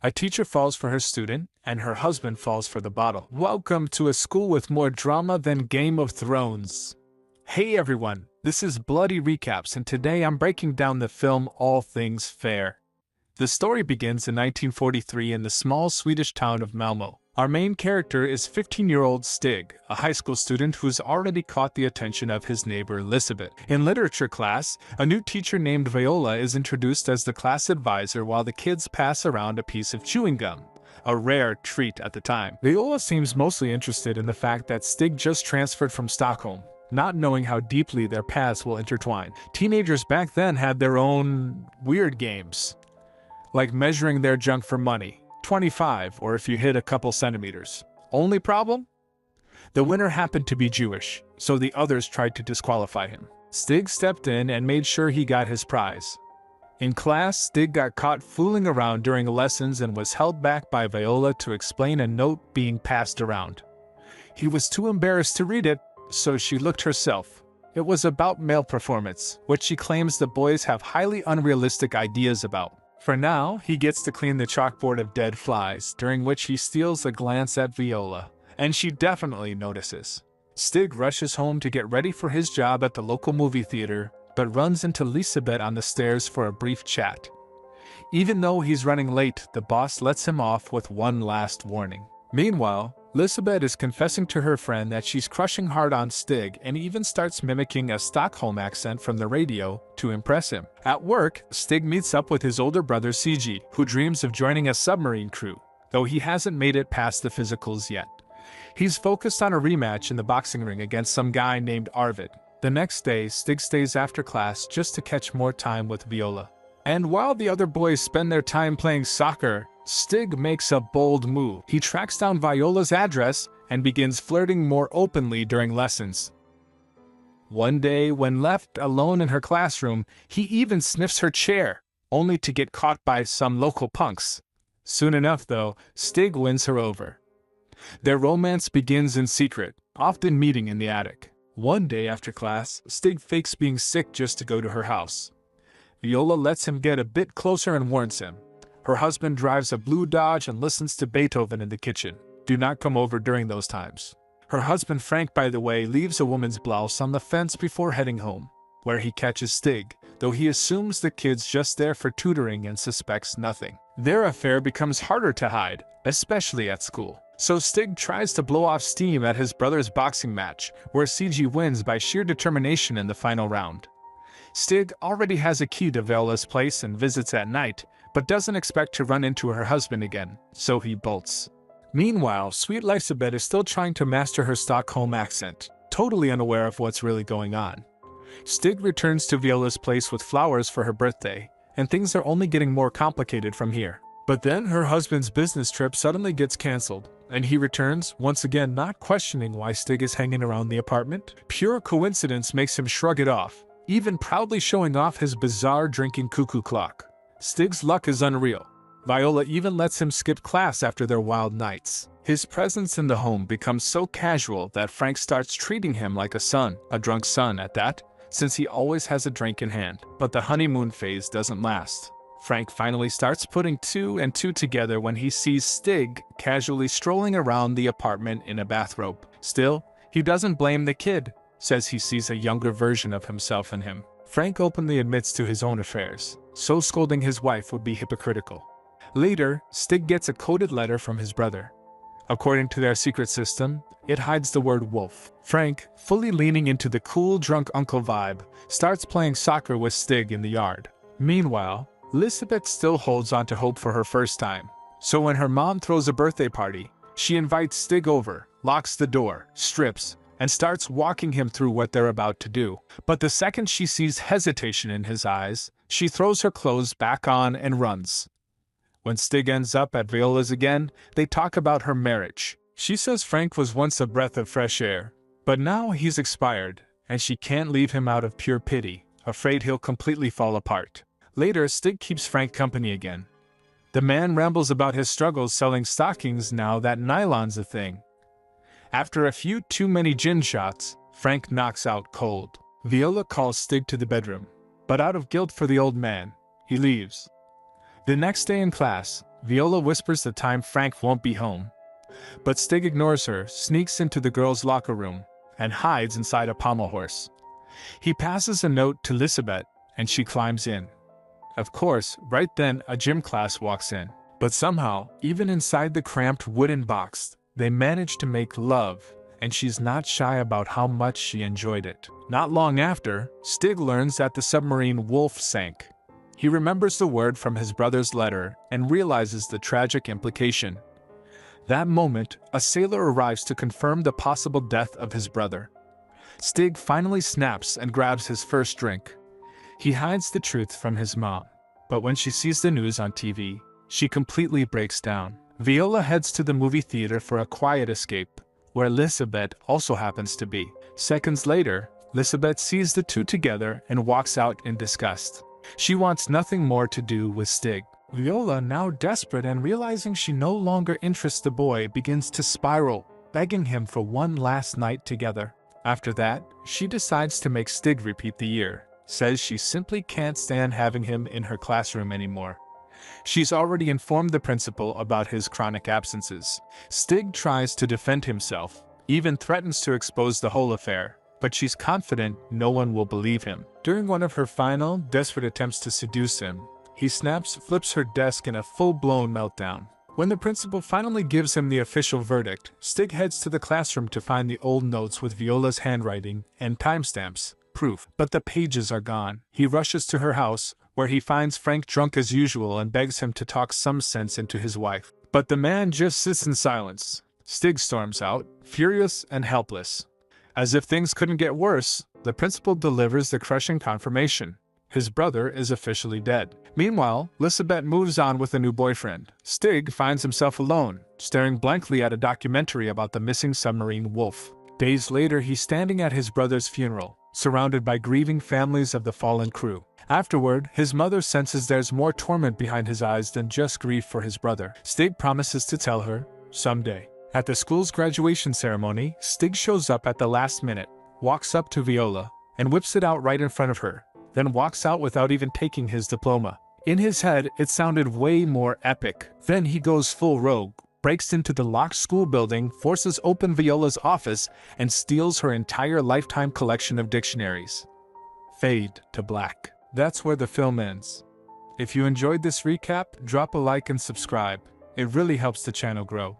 A teacher falls for her student, and her husband falls for the bottle. Welcome to a school with more drama than Game of Thrones. Hey everyone, this is Bloody Recaps, and today I'm breaking down the film All Things Fair. The story begins in 1943 in the small Swedish town of Malmö. Our main character is 15-year-old Stig, a high school student who's already caught the attention of his neighbor Elisabeth. In literature class, a new teacher named Viola is introduced as the class advisor while the kids pass around a piece of chewing gum, a rare treat at the time. Viola seems mostly interested in the fact that Stig just transferred from Stockholm, not knowing how deeply their paths will intertwine. Teenagers back then had their own weird games, like measuring their junk for money. 25, or if you hit a couple centimeters. Only problem? The winner happened to be Jewish, so the others tried to disqualify him. Stig stepped in and made sure he got his prize. In class, Stig got caught fooling around during lessons and was held back by Viola to explain a note being passed around. He was too embarrassed to read it, so she looked herself. It was about male performance, which she claims the boys have highly unrealistic ideas about. For now, he gets to clean the chalkboard of dead flies, during which he steals a glance at Viola, and she definitely notices. Stig rushes home to get ready for his job at the local movie theater, but runs into Elisabeth on the stairs for a brief chat. Even though he's running late, the boss lets him off with one last warning. Meanwhile, Elisabeth is confessing to her friend that she's crushing hard on Stig and even starts mimicking a Stockholm accent from the radio to impress him. At work, Stig meets up with his older brother CG, who dreams of joining a submarine crew, though he hasn't made it past the physicals yet. He's focused on a rematch in the boxing ring against some guy named Arvid. The next day, Stig stays after class just to catch more time with Viola. And while the other boys spend their time playing soccer, Stig makes a bold move. He tracks down Viola's address and begins flirting more openly during lessons. One day, when left alone in her classroom, he even sniffs her chair, only to get caught by some local punks. Soon enough, though, Stig wins her over. Their romance begins in secret, often meeting in the attic. One day after class, Stig fakes being sick just to go to her house. Viola lets him get a bit closer and warns him. Her husband drives a blue Dodge and listens to Beethoven in the kitchen. Do not come over during those times. Her husband Frank, by the way, leaves a woman's blouse on the fence before heading home, where he catches Stig, though he assumes the kid's just there for tutoring and suspects nothing. Their affair becomes harder to hide, especially at school. So Stig tries to blow off steam at his brother's boxing match, where CG wins by sheer determination in the final round. Stig already has a key to Viola's place and visits at night, but doesn't expect to run into her husband again, so he bolts. Meanwhile, sweet Elisabeth is still trying to master her Stockholm accent, totally unaware of what's really going on. Stig returns to Viola's place with flowers for her birthday, and things are only getting more complicated from here. But then her husband's business trip suddenly gets cancelled, and he returns, once again not questioning why Stig is hanging around the apartment. Pure coincidence makes him shrug it off, even proudly showing off his bizarre drinking cuckoo clock. Stig's luck is unreal. Viola even lets him skip class after their wild nights. His presence in the home becomes so casual that Frank starts treating him like a son, a drunk son at that, since he always has a drink in hand. But the honeymoon phase doesn't last. Frank finally starts putting two and two together when he sees Stig casually strolling around the apartment in a bathrobe. Still, he doesn't blame the kid, says he sees a younger version of himself in him. Frank openly admits to his own affairs, so scolding his wife would be hypocritical. Later, Stig gets a coded letter from his brother. According to their secret system, it hides the word wolf. Frank, fully leaning into the cool drunk uncle vibe, starts playing soccer with Stig in the yard. Meanwhile, Elisabeth still holds on to hope for her first time. So when her mom throws a birthday party, she invites Stig over, locks the door, strips, and starts walking him through what they're about to do. But the second she sees hesitation in his eyes, she throws her clothes back on and runs. When Stig ends up at Viola's again, they talk about her marriage. She says Frank was once a breath of fresh air, but now he's expired, and she can't leave him out of pure pity, afraid he'll completely fall apart. Later, Stig keeps Frank company again. The man rambles about his struggles selling stockings now that nylon's a thing. After a few too many gin shots, Frank knocks out cold. Viola calls Stig to the bedroom, but out of guilt for the old man, he leaves. The next day in class, Viola whispers the time Frank won't be home. But Stig ignores her, sneaks into the girls' locker room, and hides inside a pommel horse. He passes a note to Lisbeth, and she climbs in. Of course, right then a gym class walks in. But somehow, even inside the cramped wooden box, they manage to make love, and she's not shy about how much she enjoyed it. Not long after, Stig learns that the submarine Wolf sank. He remembers the word from his brother's letter and realizes the tragic implication. That moment, a sailor arrives to confirm the possible death of his brother. Stig finally snaps and grabs his first drink. He hides the truth from his mom, but when she sees the news on TV, she completely breaks down. Viola heads to the movie theater for a quiet escape, where Elizabeth also happens to be. Seconds later, Elizabeth sees the two together and walks out in disgust. She wants nothing more to do with Stig. Viola, now desperate and realizing she no longer interests the boy, begins to spiral, begging him for one last night together. After that, she decides to make Stig repeat the year, says she simply can't stand having him in her classroom anymore. She's already informed the principal about his chronic absences. Stig tries to defend himself, even threatens to expose the whole affair, but she's confident no one will believe him. During one of her final, desperate attempts to seduce him, he flips her desk in a full-blown meltdown. When the principal finally gives him the official verdict, Stig heads to the classroom to find the old notes with Viola's handwriting and timestamps, proof, but the pages are gone. He rushes to her house, where he finds Frank drunk as usual and begs him to talk some sense into his wife. But the man just sits in silence. Stig storms out, furious and helpless. As if things couldn't get worse, the principal delivers the crushing confirmation. His brother is officially dead. Meanwhile, Lisbeth moves on with a new boyfriend. Stig finds himself alone, staring blankly at a documentary about the missing submarine Wolf. Days later, he's standing at his brother's funeral, surrounded by grieving families of the fallen crew. Afterward, his mother senses there's more torment behind his eyes than just grief for his brother. Stig promises to tell her, someday. At the school's graduation ceremony, Stig shows up at the last minute, walks up to Viola, and whips it out right in front of her, then walks out without even taking his diploma. In his head, it sounded way more epic. Then he goes full rogue, breaks into the locked school building, forces open Viola's office, and steals her entire lifetime collection of dictionaries. Fade to black. That's where the film ends. If you enjoyed this recap, drop a like and subscribe. It really helps the channel grow.